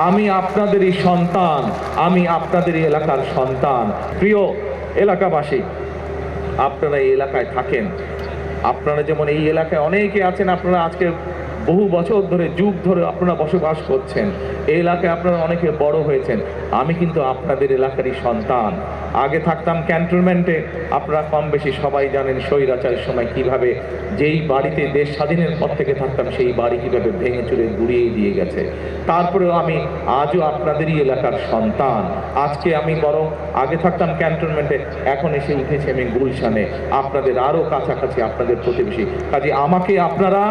আমি আপনাদেরই সন্তান, আমি আপনাদেরই এলাকার সন্তান। প্রিয় এলাকাবাসী, আপনারা এই এলাকায় থাকেন, আপনারা যেমন এই এলাকায় অনেকে আছেন, আপনারা আজকে বহু বছর ধরে, যুগ ধরে আপনারা বসবাস করছেন, এই এলাকায় আপনারা অনেকে বড় হয়েছেন। আমি কিন্তু আপনাদের এলাকারই সন্তান। আগে থাকতাম ক্যান্টনমেন্টে, আপনারা কম বেশি সবাই জানেন স্বৈরাচারের সময় কিভাবে, যেই বাড়িতে দেশ স্বাধীনের পর থেকে থাকতাম সেই বাড়ি কিভাবে ভেঙে চুরে গুড়িয়ে দিয়ে গেছে। তারপরেও আমি আজও আপনাদেরই এলাকার সন্তান। আজকে আমি বরং আগে থাকতাম ক্যান্টনমেন্টে, এখন এসে উঠেছি আমি গুলশানে, আপনাদের আরও কাছাকাছি, আপনাদের প্রতিবেশী। কাজে আমাকে আপনারা,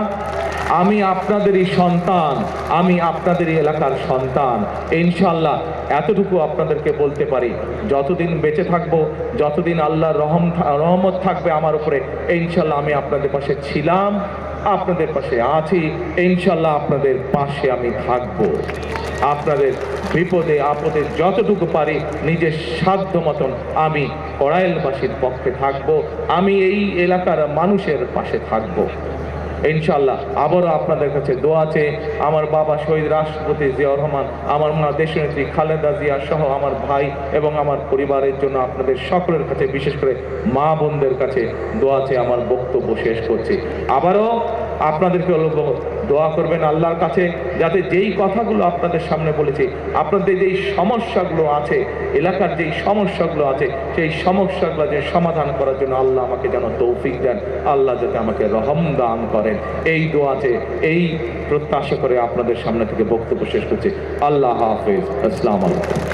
আমি আপনাদেরই সন্তান, আমি আপনাদেরই এলাকার সন্তান। ইনশাআল্লাহ এতটুকু আপনাদেরকে বলতে পারি, যতদিন বেঁচে থাকবো, যতদিন আল্লাহর রহমত থাকবে আমার উপরে, ইনশাআল্লাহ আমি আপনাদের পাশে ছিলাম, আপনাদের পাশে আছি, ইনশাআল্লাহ আপনাদের পাশে আমি থাকবো। আপনাদের বিপদে আপদে যতটুকু পারি নিজের সাধ্য মতন আমি কড়াইলবাসীর পক্ষে থাকবো, আমি এই এলাকার মানুষের পাশে থাকবো। ইনশাআল্লাহ আবারও আপনাদের কাছে দোয়া আছে। আমার বাবা শহীদ রাষ্ট্রপতি জিয়াউর রহমান, আমার মা দেশনেত্রী খালেদা জিয়া সহ আমার ভাই এবং আমার পরিবারের জন্য আপনাদের সকলের কাছে, বিশেষ করে মা বোনদের কাছে দোয়া আছে। আমার বক্তব্য শেষ করছি। আবারও আপনাদেরকে দোয়া করবেন আল্লাহর কাছে, যাতে যেই কথাগুলো আপনাদের সামনে বলেছি, আপনাদের যেই সমস্যাগুলো আছে, এলাকার যেই সমস্যাগুলো আছে, সেই সমস্যাগুলো যে সমাধান করার জন্য আল্লাহ আমাকে যেন তৌফিক দেন, আল্লাহ যাতে আমাকে রহম দান করেন, এই দোয়াতে, এই প্রত্যাশা করে আপনাদের সামনে থেকে বক্তব্য শেষ করছি। আল্লাহ হাফেজ। আসসালামু আলাইকুম।